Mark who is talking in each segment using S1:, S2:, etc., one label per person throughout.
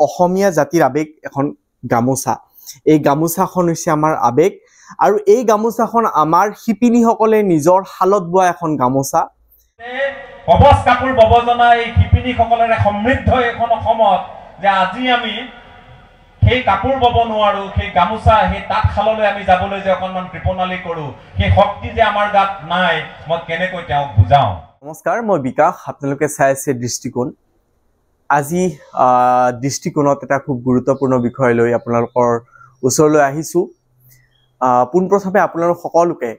S1: অসমীয়া জাতিৰ আবেগ এখন গামোচা। এই গামোচাখন হৈছে আমাৰ আবেগ আৰু এই গামোচাখন আমাৰ শিপিনীসকলে নিজৰ শালত বোৱা এখন গামোচা।
S2: কবচ কাপোৰ বব জনা এই শিপিনীসকলৰে সমৃদ্ধ এখন অসমত যে আজি আমি সেই কাপোৰ বব নোৱাৰো, সেই গামোচা সেই তাঁতশাললৈ আমি যাবলৈ যে অকণমান কৃপণালি কৰোঁ, সেই শক্তি যে আমাৰ গাত নাই, মই কেনেকৈ তেওঁক বুজাওঁ।
S1: নমস্কাৰ, মই বিকাশ, আপোনালোকে চাই আছে দৃষ্টিকোণ। আজি দৃষ্টিকোণত এটা খুব গুৰুত্বপূৰ্ণ বিষয় লৈ আপোনালোকৰ ওচৰলৈ আহিছোঁ। পোনপ্ৰথমে আপোনালোক সকলোকে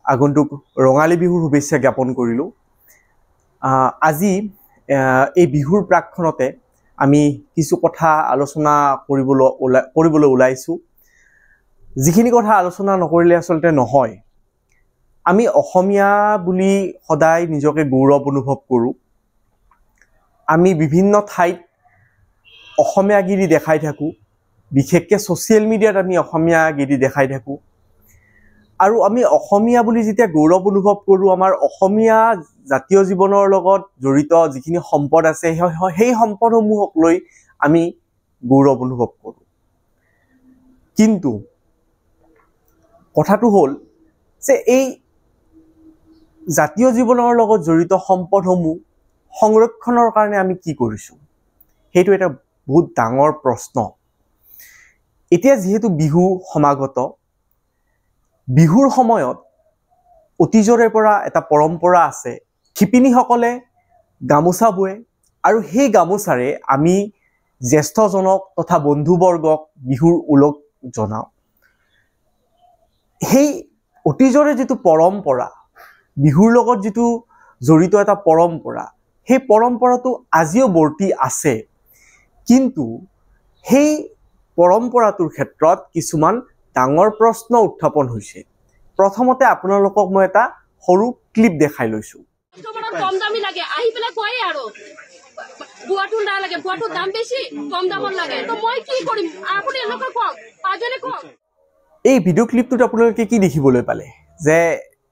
S1: আগন্তুক ৰঙালী বিহুৰ শুভেচ্ছা জ্ঞাপন কৰিলোঁ। আজি এই বিহুৰ প্ৰাকক্ষণতে আমি কিছু কথা আলোচনা কৰিবলৈ ওলাইছোঁ। যিখিনি কথা আলোচনা নকৰিলে আচলতে নহয়। আমি অসমীয়া বুলি সদায় নিজকে গৌৰৱ অনুভৱ কৰোঁ। আমি বিভিন্ন ঠাইত অসমীয়াগিৰি দেখাই থাকোঁ, বিশেষকৈ ছ'চিয়েল মিডিয়াত আমি অসমীয়াগিৰি দেখাই থাকোঁ। আৰু আমি অসমীয়া বুলি যেতিয়া গৌৰৱ অনুভৱ কৰোঁ, আমাৰ অসমীয়া জাতীয় জীৱনৰ লগত জড়িত যিখিনি সম্পদ আছে সেই সম্পদসমূহক লৈ আমি গৌৰৱ অনুভৱ কৰোঁ। কিন্তু কথাটো হ'ল যে এই জাতীয় জীৱনৰ লগত জড়িত সম্পদসমূহ সংৰক্ষণৰ কাৰণে আমি কি কৰিছোঁ, সেইটো এটা বহুত ডাঙৰ প্ৰশ্ন। এতিয়া যিহেতু বিহু সমাগত, বিহুৰ সময়ত অতীজৰে পৰা এটা পৰম্পৰা আছে। শিপিনীসকলে গামোচা বোৱে আৰু সেই গামোচাৰে আমি জ্যেষ্ঠজনক তথা বন্ধুবৰ্গক বিহুৰ ওলগ জনাওঁ। সেই অতীজৰে যিটো পৰম্পৰা, বিহুৰ লগত যিটো জড়িত এটা পৰম্পৰা, সেই পৰম্পৰাটো আজিও বৰ্তি আছে। কিন্তু সেই পৰম্পৰাটোৰ ক্ষেত্ৰত কিছুমান ডাঙৰ প্ৰশ্ন উত্থাপন হৈছে। প্ৰথমতে আপোনালোকক মই এটা সৰু ক্লিপ দেখাই লৈছোঁ।
S3: কম দামি লাগে, আহি পেলাই কয় আৰু বুৱাটো নালাগে, বুৱাটোৰ দাম বেছি, কম দামত লাগে, তো মই কি কৰিম? আপুনি এনেকৈ কওক, পাঁচজনে কওক।
S1: এই ভিডিঅ' ক্লিপটোত আপোনালোকে কি দেখিবলৈ পালে? যে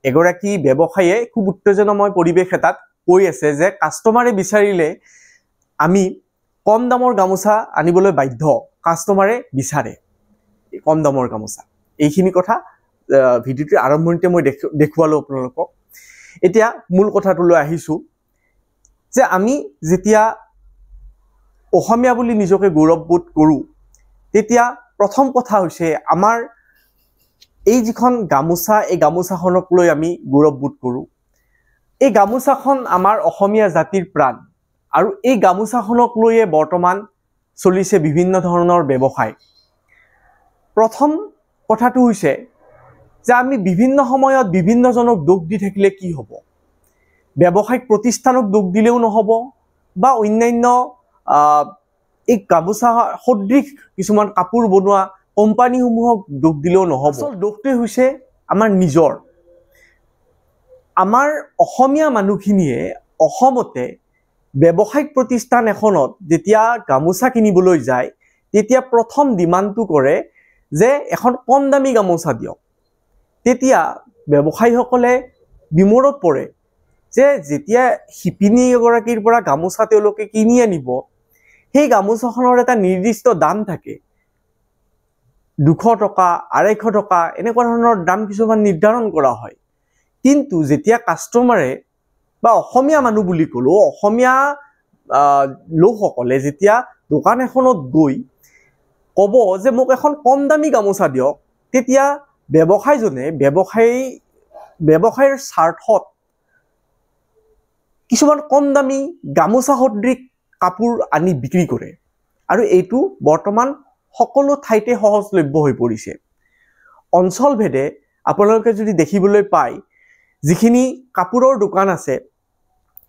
S1: এগৰাকী ব্যৱসায়ীয়ে খুব উত্তেজনাময় পৰিৱেশ এটাত কৈ আছে যে কাষ্টমাৰে বিচাৰিলে আমি কম দামৰ গামোচা আনিবলৈ বাধ্য, কাষ্টমাৰে বিচাৰে কম দামৰ গামোচা। এইখিনি কথা ভিডিঅ'টোৰ আৰম্ভণিতে মই দেখুৱালোঁ আপোনালোকক। এতিয়া মূল কথাটোলৈ আহিছোঁ যে আমি যেতিয়া অসমীয়া বুলি নিজকে গৌৰৱবোধ কৰোঁ, তেতিয়া প্ৰথম কথা হৈছে আমাৰ এই যিখন গামোচা, এই গামোচাখনক লৈ আমি গৌৰৱবোধ কৰোঁ। এই গামোচাখন আমাৰ অসমীয়া জাতিৰ প্ৰাণ আৰু এই গামোচাখনক লৈয়ে বৰ্তমান চলিছে বিভিন্ন ধৰণৰ ব্যৱসায়। প্ৰথম কথাটো হৈছে যে আমি বিভিন্ন সময়ত বিভিন্নজনক দোষ দি থাকিলে কি হ'ব? ব্যৱসায়িক প্ৰতিষ্ঠানক দোষ দিলেও নহ'ব বা অন্যান্য এই গামোচা সদৃশ কিছুমান কাপোৰ বনোৱা কোম্পানীসমূহক দোষ দিলেও নহ'ব। আচল দোষটোৱে হৈছে আমাৰ নিজৰ। আমাৰ অসমীয়া মানুহখিনিয়ে অসমতে ব্যৱসায়িক প্ৰতিষ্ঠান এখনত যেতিয়া গামোচা কিনিবলৈ যায়, তেতিয়া প্ৰথম ডিমাণ্ডটো কৰে যে এখন কম দামী গামোচা দিয়ক। তেতিয়া ব্যৱসায়ীসকলে বিমোৰত পৰে যে যেতিয়া শিপিনী এগৰাকীৰ পৰা গামোচা তেওঁলোকে কিনি আনিব, সেই গামোচাখনৰ এটা নিৰ্দিষ্ট দাম থাকে, 200 টকা, 250 টকা, এনেকুৱা ধৰণৰ দাম কিছুমান নিৰ্ধাৰণ কৰা হয়। কিন্তু যেতিয়া কাষ্টমাৰে বা অসমীয়া মানুহ বুলি ক'লোঁ, অসমীয়া লোকসকলে যেতিয়া দোকান এখনত গৈ ক'ব যে মোক এখন কম দামী গামোচা দিয়ক, তেতিয়া ব্যৱসায়ীজনে ব্যৱসায়ৰ স্বাৰ্থত কিছুমান কম দামী গামোচা সদৃশ কাপোৰ আনি বিক্ৰী কৰে আৰু এইটো বৰ্তমান সকলো ঠাইতে সহজলভ্য হৈ পৰিছে। অঞ্চলভেদে আপোনালোকে যদি দেখিবলৈ পায়, যিখিনি কাপোৰৰ দোকান আছে,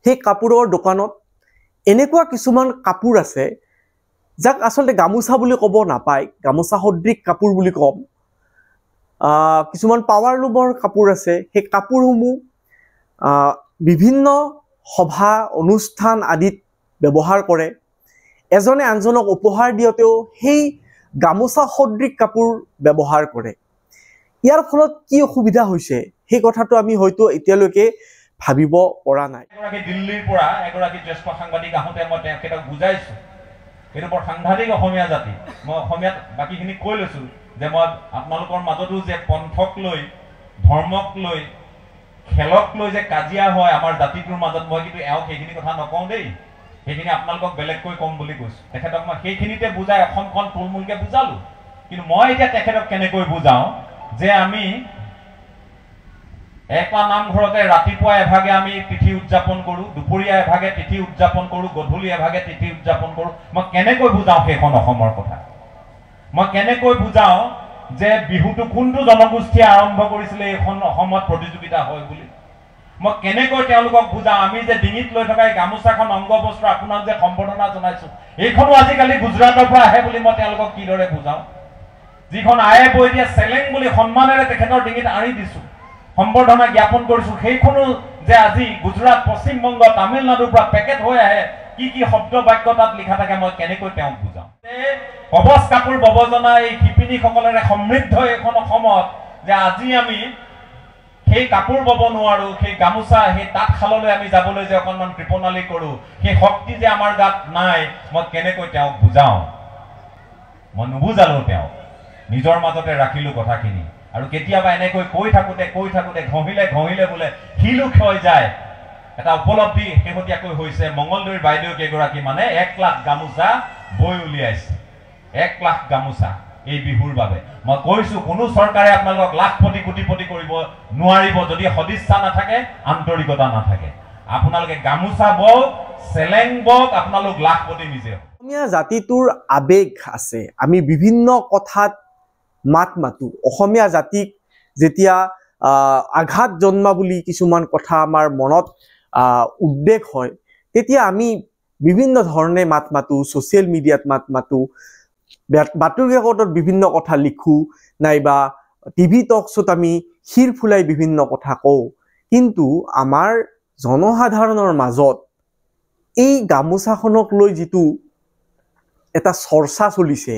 S1: সেই কাপোৰৰ দোকানত এনেকুৱা কিছুমান কাপোৰ আছে যাক আচলতে গামোচা বুলি ক'ব নাপায়, গামোচা সদৃশ কাপোৰ বুলি ক'ম। কিছুমান পাৱাৰ লুমৰ কাপোৰ আছে, সেই কাপোৰসমূহ বিভিন্ন সভা অনুষ্ঠান আদিত ব্যৱহাৰ কৰে। এজনে আনজনক উপহাৰ দিওঁতেও সেই গামোচা সদৃশ কাপোৰ ব্যৱহাৰ কৰে। ইয়াৰ ফলত কি অসুবিধা হৈছে সেই কথাটো আমি হয়তো এতিয়ালৈকে ভাবিব পৰা নাই।
S2: এগৰাকী দিল্লীৰ পৰা এগৰাকী জ্যেষ্ঠ সাংবাদিক আহোঁতে মই তেখেতক বুজাইছোঁ এইটো বৰ সাংঘাতিক অসমীয়া জাতি। মই অসমীয়াত বাকীখিনি কৈ লৈছো যে মই আপোনালোকৰ মাজতো যে পন্থক লৈ, ধৰ্মক লৈ, খেলক লৈ যে কাজিয়া হয় আমাৰ জাতিটোৰ মাজত, মই কিন্তু এওঁক সেইখিনি কথা নকওঁ দেই, সেইখিনি আপোনালোকক বেলেগকৈ কম বুলি কৈছো। তেখেতক মই সেইখিনিতে বুজাই অসমখন থুলমূলকে বুজালো। কিন্তু মই এতিয়া তেখেতক কেনেকৈ বুজাওঁ যে আমি এটা নামঘৰতে ৰাতিপুৱা এভাগে আমি তিথি উদযাপন কৰো, দুপৰীয়া এভাগে তিথি উদযাপন কৰো, গধূলি এভাগে তিথি উদযাপন কৰো। মই কেনেকৈ বুজাওঁ সেইখন অসমৰ কথা? মই কেনেকৈ বুজাওঁ যে বিহুটো কোনটো জনগোষ্ঠীয়ে আৰম্ভ কৰিছিলে এইখন অসমত প্ৰতিযোগিতা হয় বুলি? মই কেনেকৈ তেওঁলোকক বুজাওঁ আমি যে ডিঙিত লৈ থকা এই গামোচাখন অংগ বস্ত্ৰ আপোনাক যে সম্বৰ্ধনা জনাইছো, এইখনো আজিকালি গুজৰাটৰ পৰা আহে বুলি মই তেওঁলোকক কিদৰে বুজাওঁ? যিখন আয়ে বৈ দিয়া চেলেং বুলি সন্মানেৰে তেখেতৰ ডিঙিত আঁৰি দিছো, সম্বৰ্ধনা জ্ঞাপন কৰিছো, সেইখনো যে আজি গুজৰাট, পশ্চিমবংগ, তামিলনাডুৰ পৰা পেকেট হৈ আহে, কি কি শব্দ বাক্য তাত লিখা থাকে, মই কেনেকৈ তেওঁক বুজাওঁ? কবচ কাপোৰ বব জনা এই শিপিনীসকলেৰে সমৃদ্ধ এইখন অসমত যে আজি আমি সেই কাপোৰ বব নোৱাৰো, সেই গামোচা, সেই তাঁতশাললৈ আমি যাবলৈ যে অকণমান কৃপণালি কৰো, সেই শক্তি যে আমাৰ গাত নাই, মই কেনেকৈ তেওঁক বুজাওঁ? মই নুবুজালো তেওঁক, নিজৰ মাজতে ৰাখিলো কথাখিনি। আৰু কেতিয়াবা এনেকৈ কৈ থাকোতে ঘঁহিলে বোলে শিলো ক্ষয় যায়। এটা উপলব্ধি শেহতীয়াকৈ হৈছে, মংগলদৈৰ বাইদেউ কেইগৰাকী মানে 1 লাখ গামোচা বৈ উলিয়াইছে। 1 লাখ গামোচা এই বিহুৰ বাবে। মই কৈছো কোনো চৰকাৰে আপোনালোকক লাখপতি কোটিপতি কৰিব নোৱাৰিব যদি সদিচ্ছা নাথাকে, আন্তৰিকতা নাথাকে। আপোনালোকে গামোচা বওক, চেলেং বওক, আপোনালোক লাখপতি নিজে।
S1: অসমীয়া জাতিটোৰ আবেগ আছে, আমি বিভিন্ন কথাত মাত মাতো। অসমীয়া জাতিক যেতিয়া আঘাত জন্মা বুলি কিছুমান কথা আমাৰ মনত উদ্বেগ হয়, তেতিয়া আমি বিভিন্ন ধৰণে মাত মাতো, ছ'চিয়েল মিডিয়াত মাত মাতো, বাতৰি কাকতত বিভিন্ন কথা লিখো, নাইবা টিভি টক শ্ব'ত আমি শিৰ ফুলাই বিভিন্ন কথা কওঁ। কিন্তু আমাৰ জনসাধাৰণৰ মাজত এই গামোচাখনক লৈ যিটো এটা চৰ্চা চলিছে,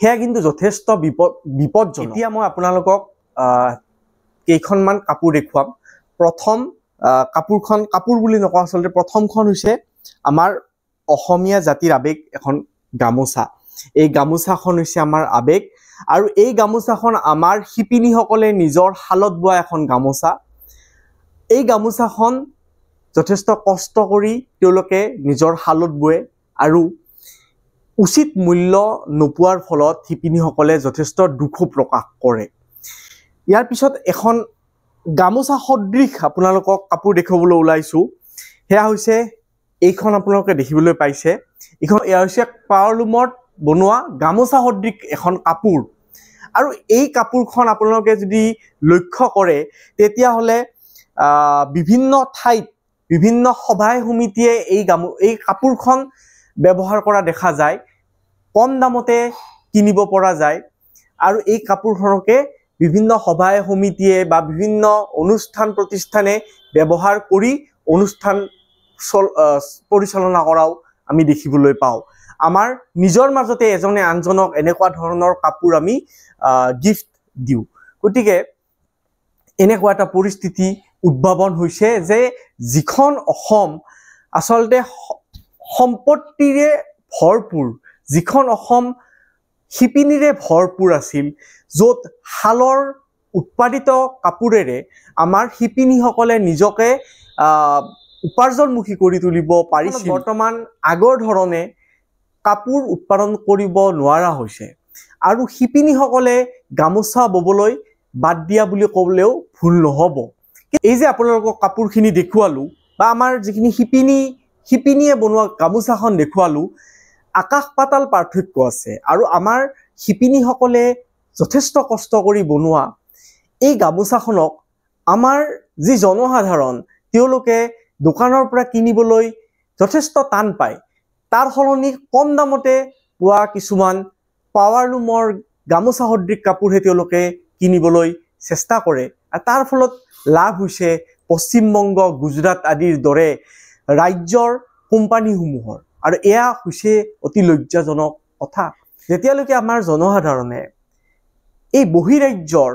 S1: সেয়া কিন্তু যথেষ্ট বিপদজনক। এতিয়া মই আপোনালোকক কেইখনমান কাপোৰ দেখুৱাম। প্ৰথম কাপোৰ বুলি নকওঁ, আচলতে প্ৰথমখন হৈছে আমাৰ অসমীয়া জাতিৰ আবেগ, এখন গামোচা। এই গামোচাখন হৈছে আমাৰ আবেগ, আৰু এই গামোচাখন আমাৰ শিপিনীসকলে নিজৰ শালত বোৱা এখন গামোচা। এই গামোচাখন যথেষ্ট কষ্ট কৰি তেওঁলোকে নিজৰ শালত বোৱে, আৰু উচিত মূল্য নোপোৱাৰ ফলত শিপিনীসকলে যথেষ্ট দুখো প্ৰকাশ কৰে। ইয়াৰ পিছত এখন গামোচা সদৃশ আপোনালোকক কাপোৰ দেখুৱাবলৈ ওলাইছো। সেয়া হৈছে এইখন, আপোনালোকে দেখিবলৈ পাইছে। এয়া হৈছে পাৱাৰলুমত বনোৱা গামোচা সদৃশ এখন কাপোৰ। আৰু এই কাপোৰখন আপোনালোকে যদি লক্ষ্য কৰে, তেতিয়াহ'লে বিভিন্ন ঠাইত বিভিন্ন সভাই সমিতিয়ে এই কাপোৰখন ব্যৱহাৰ কৰা দেখা যায়। কম দামতে কিনিব পৰা যায়, আৰু এই কাপোৰখনকে বিভিন্ন সভাই সমিতিয়ে বা বিভিন্ন অনুষ্ঠান প্ৰতিষ্ঠানে ব্যৱহাৰ কৰি অনুষ্ঠান পৰিচালনা কৰাও আমি দেখিবলৈ পাওঁ। আমাৰ নিজৰ মাজতে এজনে আনজনক এনেকুৱা ধৰণৰ কাপোৰ আমি গিফ্ট দিওঁ। গতিকে এনেকুৱা এটা পৰিস্থিতি উদ্ভাৱন হৈছে যে যিখন অসম আচলতে সম্পত্তিৰে ভৰপূৰ, যিখন অসম শিপিনীৰে ভৰপূৰ আছিল, য'ত শালৰ উৎপাদিত কাপোৰেৰে আমাৰ শিপিনীসকলে নিজকে উপাৰ্জনমুখী কৰি তুলিব পাৰিছিল, বৰ্তমান আগৰ ধৰণে কাপোৰ উৎপাদন কৰিব নোৱাৰা হৈছে। আৰু শিপিনীসকলে গামোচা ববলৈ বাদ দিয়া বুলি ক'লেও ভুল নহ'ব। এই যে আপোনালোকক কাপোৰখিনি দেখুৱালোঁ, বা আমাৰ যিখিনি শিপিনীয়ে বনোৱা গামোচাখন দেখুৱালোঁ, আকাশ পাতাল পাৰ্থক্য আছে। আৰু আমাৰ শিপিনীসকলে যথেষ্ট কষ্ট কৰি বনোৱা এই গামোচাখনক আমাৰ যি জনসাধাৰণ, তেওঁলোকে দোকানৰ পৰা কিনিবলৈ যথেষ্ট টান পায়। তাৰ সলনি কম দামতে পোৱা কিছুমান পাৱাৰলুমৰ গামোচা সদৃশ কাপোৰহে তেওঁলোকে কিনিবলৈ চেষ্টা কৰে, আৰু তাৰ ফলত লাভ হৈছে পশ্চিমবংগ, গুজৰাট আদিৰ দৰে ৰাজ্যৰ কোম্পানীসমূহৰ। আৰু এয়া হৈছে অতি লজ্জাজনক কথা। যেতিয়ালৈকে আমাৰ জনসাধাৰণে এই বহিৰাজ্যৰ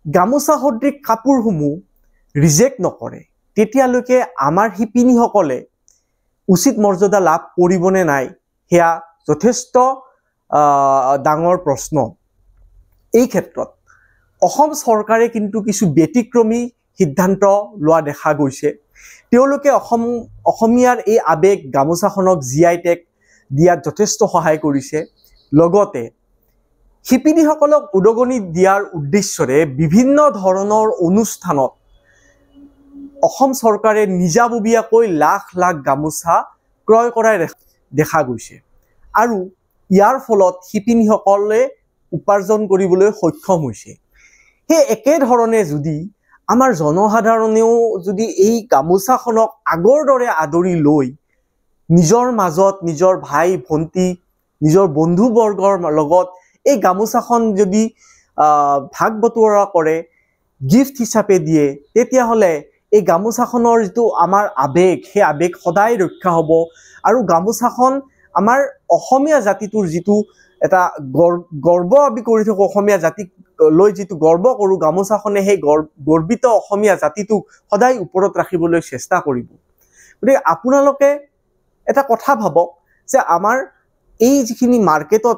S1: গামোচা সদৃশ কাপোৰসমূহ ৰিজেক্ট নকৰে, তেতিয়ালৈকে আমাৰ শিপিনীসকলে উচিত মৰ্যাদা লাভ কৰিবনে নাই, সেয়া যথেষ্ট ডাঙৰ প্ৰশ্ন। এই ক্ষেত্ৰত অসম চৰকাৰে কিন্তু কিছু ব্যতিক্ৰমী সিদ্ধান্ত লোৱা দেখা গৈছে। তেওঁলোকে অসমীয়াৰ এই আৱেগ গামোচাখনক GI টেগ দিয়াত যথেষ্ট সহায় কৰিছে। লগতে শিপিনীসকলক উদগনি দিয়াৰ উদ্দেশ্যৰে বিভিন্ন ধৰণৰ অনুষ্ঠানত অসম চৰকাৰে নিজাববীয়াকৈ লাখ লাখ গামোচা ক্ৰয় কৰাই দেখা গৈছে আৰু ইয়াৰ ফলত শিপিনীসকলে উপাৰ্জন কৰিবলৈ সক্ষম হৈছে। সেই একেধৰণে যদি আমাৰ জনসাধাৰণেও যদি এই গামোচাখনক আগৰ দৰে আদৰি লৈ নিজৰ মাজত নিজৰ ভাই ভণ্টি নিজৰ বন্ধুবৰ্গৰ লগত এই গামোচাখন যদি ভাগ বতৰা কৰে, গিফ্ট হিচাপে দিয়ে, তেতিয়াহ'লে এই গামোচাখনৰ যিটো আমাৰ আৱেগ, সেই আৱেগ সদায় ৰক্ষা হ'ব আৰু গামোচাখন আমাৰ অসমীয়া জাতিটোৰ যিটো এটা গৰ্ব আমি কৰি থাকোঁ, অসমীয়া জাতিক লৈ যিটো গৰ্ব কৰোঁ, গামোচাখনে সেই গৰ্বিত অসমীয়া জাতিটোক সদায় ওপৰত ৰাখিবলৈ চেষ্টা কৰিব। গতিকে আপোনালোকে এটা কথা ভাবক যে আমাৰ এই যিখিনি মাৰ্কেটত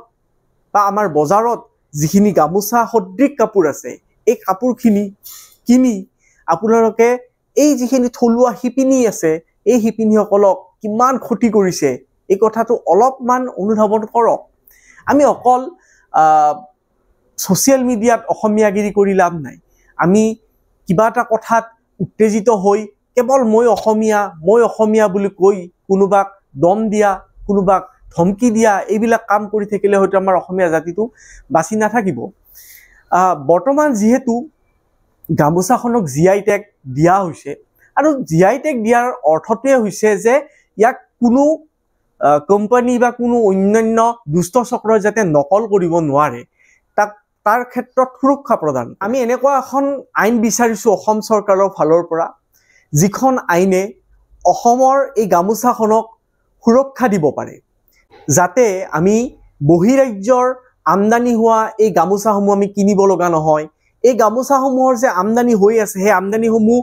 S1: বা আমাৰ বজাৰত যিখিনি গামোচা সদৃশ কাপোৰ আছে, এই কাপোৰখিনি কিনি আপোনালোকে এই যিখিনি থলুৱা শিপিনী আছে, এই শিপিনীসকলক কিমান ক্ষতি কৰিছে এই কথাটো অলপমান অনুধাৱন কৰক। আমি অকল ছ'চিয়েল মিডিয়াত অসমীয়াগিৰি কৰি লাভ নাই। আমি কিবা এটা কথাত উত্তেজিত হৈ কেৱল মই অসমীয়া বুলি কৈ কোনোবাক দম দিয়া, কোনোবাক ধমকি দিয়া, এইবিলাক কাম কৰি থাকিলে হয়তো আমাৰ অসমীয়া জাতিটো বাচি নাথাকিব। বৰ্তমান যিহেতু গামোচাখনক GI টেগ দিয়া হৈছে আৰু GI টেগ দিয়াৰ অৰ্থটোৱে হৈছে যে ইয়াক কোনো কোম্পানী বা কোনো অন্যান্য দুষ্ট চক্ৰই যাতে নকল কৰিব নোৱাৰে, তাৰ ক্ষেত্ৰত সুৰক্ষা প্ৰদান। আমি এনেকুৱা এখন আইন বিচাৰিছোঁ অসম চৰকাৰৰ ফালৰ পৰা, যিখন আইনে অসমৰ এই গামোচাখনক সুৰক্ষা দিব পাৰে, যাতে আমি বহিৰাজ্যৰ আমদানি হোৱা এই গামোচাসমূহ আমি কিনিব লগা নহয়। এই গামোচাসমূহৰ যে আমদানি হৈ আছে, সেই আমদানিসমূহ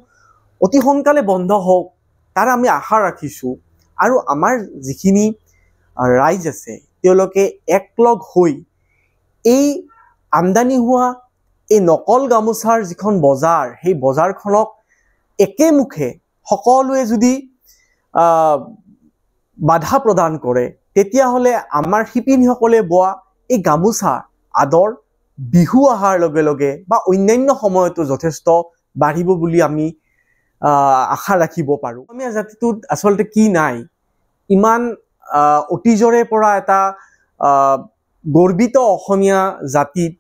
S1: অতি সোনকালে বন্ধ হওক, তাৰ আমি আশা ৰাখিছোঁ। আৰু আমাৰ যিখিনি ৰাইজ আছে, তেওঁলোকে একলগ হৈ এই আমদানি হোৱা এই নকল গামোচাৰ যিখন বজাৰ, সেই বজাৰখনক একেমুখে সকলোৱে যদি বাধা প্ৰদান কৰে, তেতিয়াহ'লে আমাৰ শিপিনীসকলে বোৱা এই গামোচা আদৰ বিহু অহাৰ লগে লগে বা অন্যান্য সময়তো যথেষ্ট বাঢ়িব বুলি আমি আশা ৰাখিব পাৰোঁ। অসমীয়া জাতিটোত আচলতে কি নাই, ইমান অতীজৰে পৰা এটা গৰ্বিত অসমীয়া জাতিত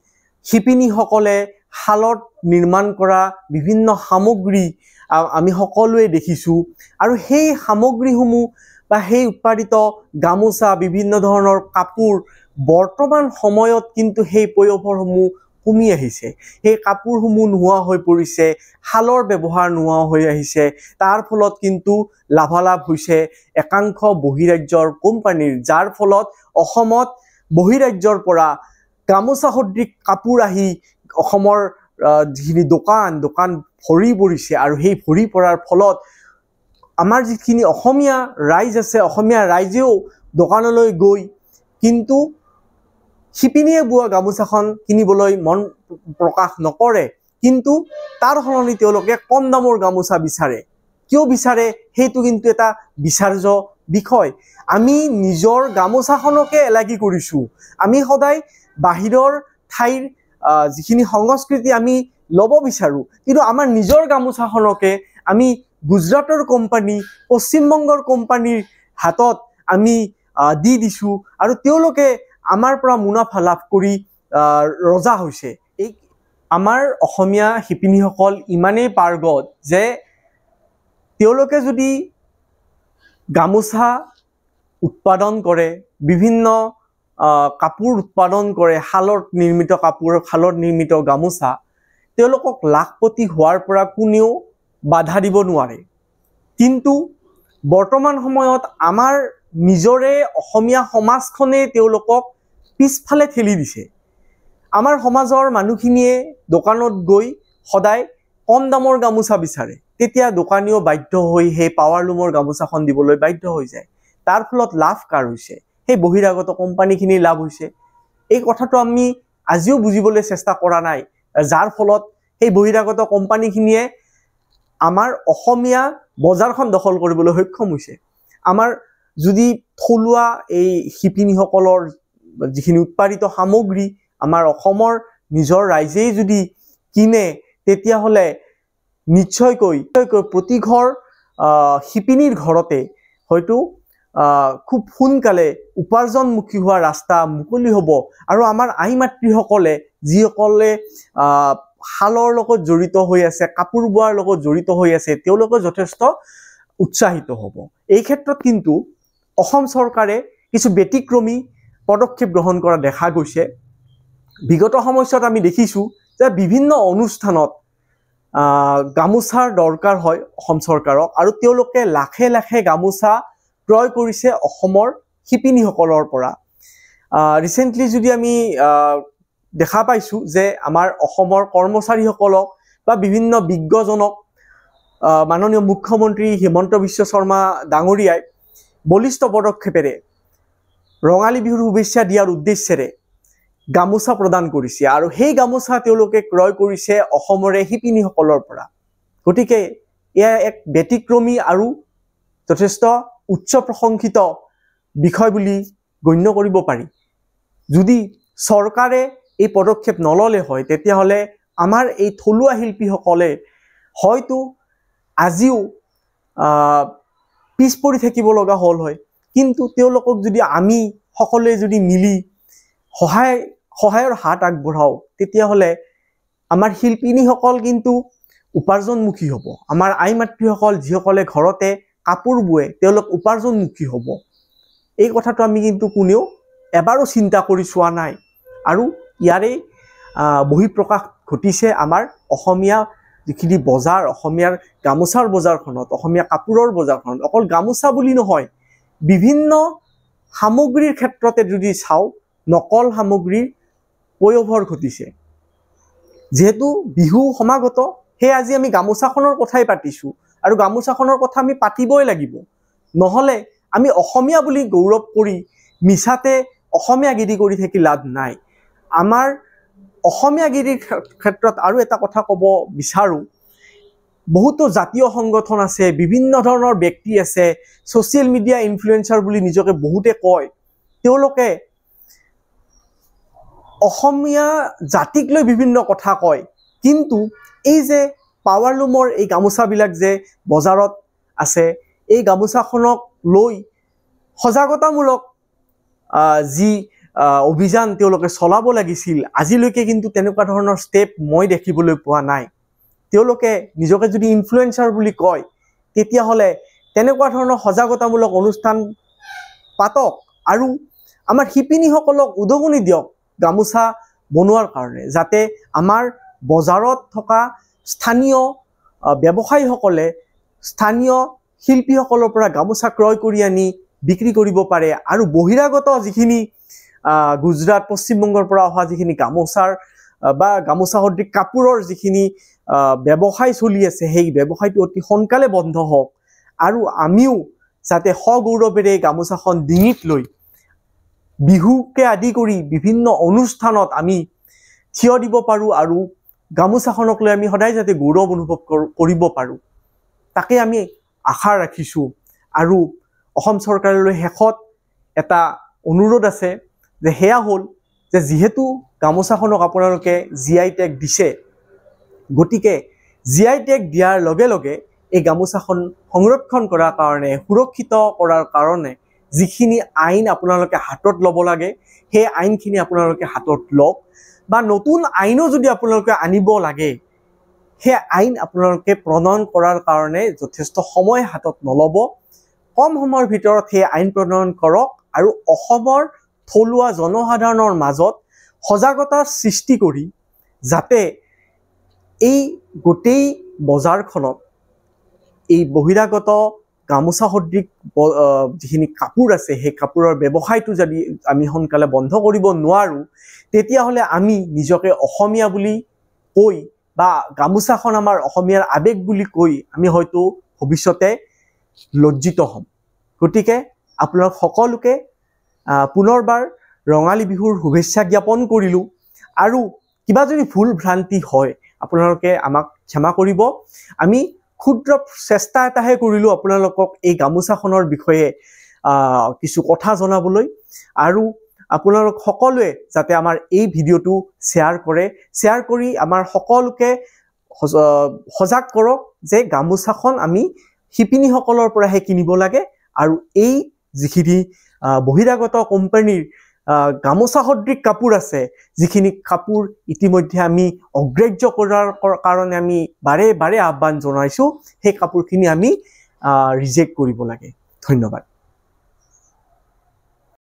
S1: শিপিনীসকলে শালত নিৰ্মাণ কৰা বিভিন্ন সামগ্ৰী আমি সকলোৱে দেখিছোঁ আৰু সেই সামগ্ৰীসমূহ বা সেই উৎপাদিত গামোচা, বিভিন্ন ধৰণৰ কাপোৰ বৰ্তমান সময়ত কিন্তু সেই পয়োভৰসমূহ কমি আহিছে। সেই কাপোৰসমূহ নোহোৱা হৈ পৰিছে, শালৰ ব্যৱহাৰ নোহোৱা হৈ আহিছে। তাৰ ফলত কিন্তু লাভালাভ হৈছে একাংশ বহিৰাজ্যৰ কোম্পানীৰ, যাৰ ফলত অসমত বহিৰাজ্যৰ পৰা গামোচা সদৃশ কাপোৰ আহি অসমৰ যিখিনি দোকান ভৰি পৰিছে আৰু সেই ভৰি পৰাৰ ফলত আমাৰ যিখিনি অসমীয়া ৰাইজ আছে, অসমীয়া ৰাইজেও দোকানলৈ গৈ কিন্তু শিপিনীয়ে বোৱা গামোচাখন কিনিবলৈ মন প্ৰকাশ নকৰে, কিন্তু তাৰ সলনি তেওঁলোকে কম দামৰ গামোচা বিচাৰে। কিয় বিচাৰে সেইটো কিন্তু এটা বিচাৰ্য বিষয়। আমি নিজৰ গামোচাখনকে এলাগী কৰিছোঁ। আমি সদায় বাহিৰৰ ঠাইৰ যিখিনি সংস্কৃতি আমি ল'ব বিচাৰোঁ, কিন্তু আমাৰ নিজৰ গামোচাখনকে আমি গুজৰাটৰ কোম্পানী, পশ্চিমবংগৰ কোম্পানীৰ হাতত আমি দি দিছোঁ আৰু তেওঁলোকে আমাৰ পৰা মুনাফা লাভ কৰি ৰজা হৈছে। এই আমাৰ অসমীয়া শিপিনীসকল ইমানেই পাৰ্গত যে তেওঁলোকে যদি গামোচা উৎপাদন কৰে, বিভিন্ন কাপোৰ উৎপাদন কৰে, শালত নিৰ্মিত কাপোৰ, শালত নিৰ্মিত গামোচা, তেওঁলোকক লাখপতি হোৱাৰ পৰা কোনেও বাধা দিব নোৱাৰে। কিন্তু বৰ্তমান সময়ত আমাৰ নিজৰে অসমীয়া সমাজখনে তেওঁলোকক পিছফালে ঠেলি দিছে। আমাৰ সমাজৰ মানুহখিনিয়ে দোকানত গৈ সদায় কম দামৰ গামোচা বিচাৰে, তেতিয়া দোকানীও বাধ্য হৈ সেই পাৱাৰলুমৰ গামোচাখন দিবলৈ বাধ্য হৈ যায়। তাৰ ফলত লাভ কাৰ হৈছে? সেই বহিৰাগত কোম্পানীখিনিৰ লাভ হৈছে। এই কথাটো আমি আজিও বুজিবলৈ চেষ্টা কৰা নাই, যাৰ ফলত সেই বহিৰাগত কোম্পানীখিনিয়ে আমাৰ অসমীয়া বজাৰখন দখল কৰিবলৈ সক্ষম হৈছে। আমাৰ যদি থলুৱা এই শিপিনীসকলৰ যিখিনি উৎপাদিত সামগ্ৰী আমাৰ অসমৰ নিজৰ ৰাইজেই যদি কিনে, তেতিয়াহ'লে নিশ্চয়কৈ প্ৰতি ঘৰ শিপিনীৰ ঘৰতে হয়তো খুব সোনকালে উপাৰ্জনমুখী হোৱা ৰাস্তা মুকলি হ'ব। আৰু আমাৰ আই মাতৃসকলে যিসকলে শালৰ লগত জড়িত হৈ আছে, কাপোৰ বোৱাৰ লগত জড়িত হৈ আছে, তেওঁলোকে যথেষ্ট উৎসাহিত হ'ব। এই ক্ষেত্ৰত কিন্তু অসম চৰকাৰে কিছু ব্যতিক্ৰমী পদক্ষেপ গ্ৰহণ কৰা দেখা গৈছে। বিগত সময়ছোৱাত আমি দেখিছোঁ যে বিভিন্ন অনুষ্ঠানত গামোচাৰ দৰকাৰ হয় অসম চৰকাৰক, আৰু তেওঁলোকে লাখে লাখে গামোচা ক্ৰয় কৰিছে অসমৰ শিপিনীসকলৰ পৰা। ৰিচেণ্টলি যদি আমি দেখা পাইছোঁ যে আমাৰ অসমৰ কৰ্মচাৰীসকলক বা বিভিন্ন বিজ্ঞজনক মাননীয় মুখ্যমন্ত্ৰী হিমন্ত বিশ্ব শৰ্মা ডাঙৰীয়াই বলিষ্ঠ পদক্ষেপেৰে ৰঙালী বিহুৰ শুভেচ্ছা দিয়াৰ উদ্দেশ্যেৰে গামোচা প্ৰদান কৰিছে, আৰু সেই গামোচা তেওঁলোকে ক্ৰয় কৰিছে অসমৰে শিপিনীসকলৰ পৰা। গতিকে এয়া এক ব্যতিক্ৰমী আৰু যথেষ্ট উচ্চ প্ৰশংসিত বিষয় বুলি গণ্য কৰিব পাৰি। যদি চৰকাৰে এই পদক্ষেপ নললে হয়, তেতিয়াহ'লে আমাৰ এই থলুৱা শিল্পীসকলে হয়তো আজিও পিছ পৰি থাকিব লগা হ'ল হয়। কিন্তু তেওঁলোকক যদি আমি সকলোৱে যদি মিলি সহায়ৰ হাত আগবঢ়াওঁ, তেতিয়াহ'লে আমাৰ শিল্পিনীসকল কিন্তু উপাৰ্জনমুখী হ'ব। আমাৰ আই মাতৃসকল যিসকলে ঘৰতে কাপোৰ বোৱে, তেওঁলোক উপাৰ্জনমুখী হ'ব। এই কথাটো আমি কিন্তু কোনেও এবাৰো চিন্তা কৰি চোৱা নাই, আৰু ইয়াৰে বহিঃপ্ৰকাশ ঘটিছে আমাৰ অসমীয়া যিখিনি বজাৰ, অসমীয়াৰ গামোচাৰ বজাৰখনত, অসমীয়া কাপোৰৰ বজাৰখনত। অকল গামোচা বুলি নহয়, বিভিন্ন সামগ্ৰীৰ ক্ষেত্ৰতে যদি চাওঁ, নকল সামগ্ৰীৰ পয়োভৰ ঘটিছে। যিহেতু বিহু সমাগত, সেয়ে আজি আমি গামোচাখনৰ কথাই পাতিছোঁ, আৰু গামোচাখনৰ কথা আমি পাতিবই লাগিব। নহ'লে আমি অসমীয়া বুলি গৌৰৱ কৰি মিছাতে অসমীয়াগিৰি কৰি থাকি লাভ নাই। আমাৰ অসমীয়াগিৰিৰ ক্ষেত্ৰত আৰু এটা কথা ক'ব বিচাৰোঁ, বহুতো জাতীয় সংগঠন আছে, বিভিন্ন ধৰণৰ ব্যক্তি আছে, ছ'চিয়েল মিডিয়া ইনফ্লুৱেঞ্চাৰ বুলি নিজকে বহুতে কয়। তেওঁলোকে অসমীয়া জাতিক লৈ বিভিন্ন কথা কয়, কিন্তু এই যে পাৱাৰলুমৰ এই গামোচাবিলাক যে বজাৰত আছে, এই গামোচাখনক লৈ সজাগতামূলক যি অভিযান তেওঁলোকে চলাব লাগিছিল, আজিলৈকে কিন্তু তেনেকুৱা ধৰণৰ ষ্টেপ মই দেখিবলৈ পোৱা নাই। তেওঁলোকে নিজকে যদি ইনফ্লুৱেঞ্চাৰ বুলি কয়, তেতিয়াহ'লে তেনেকুৱা ধৰণৰ সজাগতামূলক অনুষ্ঠান পাতক, আৰু আমাৰ শিপিনীসকলক উদগনি দিয়ক গামোচা বনোৱাৰ কাৰণে, যাতে আমাৰ বজাৰত থকা স্থানীয় ব্যৱসায়ীসকলে স্থানীয় শিল্পীসকলৰ পৰা গামোচা ক্ৰয় কৰি আনি বিক্ৰী কৰিব পাৰে। আৰু বহিৰাগত যিখিনি গুজৰাট, পশ্চিমবংগৰ পৰা অহা যিখিনি গামোচাৰ বা গামোচা সদৃশ কাপোৰৰ যিখিনি ব্যৱসায় চলি আছে, সেই ব্যৱসায়টো অতি সোনকালে বন্ধ হওক, আৰু আমিও যাতে সগৌৰৱেৰে গামোচাখন ডিঙিত লৈ বিহুকে আদি কৰি বিভিন্ন অনুষ্ঠানত আমি থিয় দিব পাৰোঁ, আৰু গামোচাখনক লৈ আমি সদায় যাতে গৌৰৱ অনুভৱ কৰিব পাৰোঁ, তাকে আমি আশা ৰাখিছোঁ। আৰু অসম চৰকাৰলৈ শেষত এটা অনুৰোধ আছে, যে সেয়া হ'ল যে যিহেতু গামোচাখনক আপোনালোকে GI টেগ দিছে, গতিকে GI টেগ দিয়াৰ লগে লগে এই গামোচাখন সংৰক্ষণ কৰাৰ কাৰণে, সুৰক্ষিত কৰাৰ কাৰণে যিখিনি আইন আপোনালোকে হাতত ল'ব লাগে, সেই আইনখিনি আপোনালোকে হাতত লওক, বা নতুন আইনো যদি আপোনালোকে আনিব লাগে, সেই আইন আপোনালোকে প্ৰণয়ন কৰাৰ কাৰণে যথেষ্ট সময় হাতত নল'ব। কম সময়ৰ ভিতৰত সেই আইন প্ৰণয়ন কৰক, আৰু অসমৰ থলুৱা জনসাধাৰণৰ মাজত সজাগতাৰ সৃষ্টি কৰি যাতে এই গোটেই বজাৰখনত এই বহিৰাগত গামোচা সদৃশ যিখিনি কাপোৰ আছে, সেই কাপোৰৰ ব্যৱসায়টো যদি আমি সোনকালে বন্ধ কৰিব নোৱাৰোঁ, তেতিয়াহ'লে আমি নিজকে অসমীয়া বুলি কৈ, বা গামোচাখন আমাৰ অসমীয়াৰ আৱেগ বুলি কৈ আমি হয়তো ভৱিষ্যতে লজ্জিত হ'ম। গতিকে আপোনালোক সকলোকে পুনৰবাৰ ৰঙালী বিহুৰ শুভেচ্ছা জ্ঞাপন কৰিলোঁ। আৰু কিবা যদি ভুল ভ্ৰান্তি হয় আপোনালোকে আমাক ক্ষমা কৰিব। আমি ক্ষুদ্ৰ চেষ্টা এটাহে কৰিলোঁ আপোনালোকক এই গামোচাখনৰ বিষয়ে কিছু কথা জনাবলৈ। আৰু আপোনালোক সকলোৱে যাতে আমাৰ এই ভিডিঅ'টো শ্বেয়াৰ কৰি আমাৰ সকলোকে সজাগ কৰক যে গামোচাখন আমি শিপিনীসকলৰ পৰাহে কিনিব লাগে। আৰু এই যিখিনি বহিৰাগত কোম্পানীৰ গামোচা সদৃশ কাপোৰ আছে, যিখিনি কাপোৰ ইতিমধ্যে আমি অগ্ৰাহ্য কৰাৰ কাৰণে আমি বাৰে বাৰে আহ্বান জনাইছোঁ, সেই কাপোৰখিনি আমি ৰিজেক্ট কৰিব লাগে। ধন্যবাদ।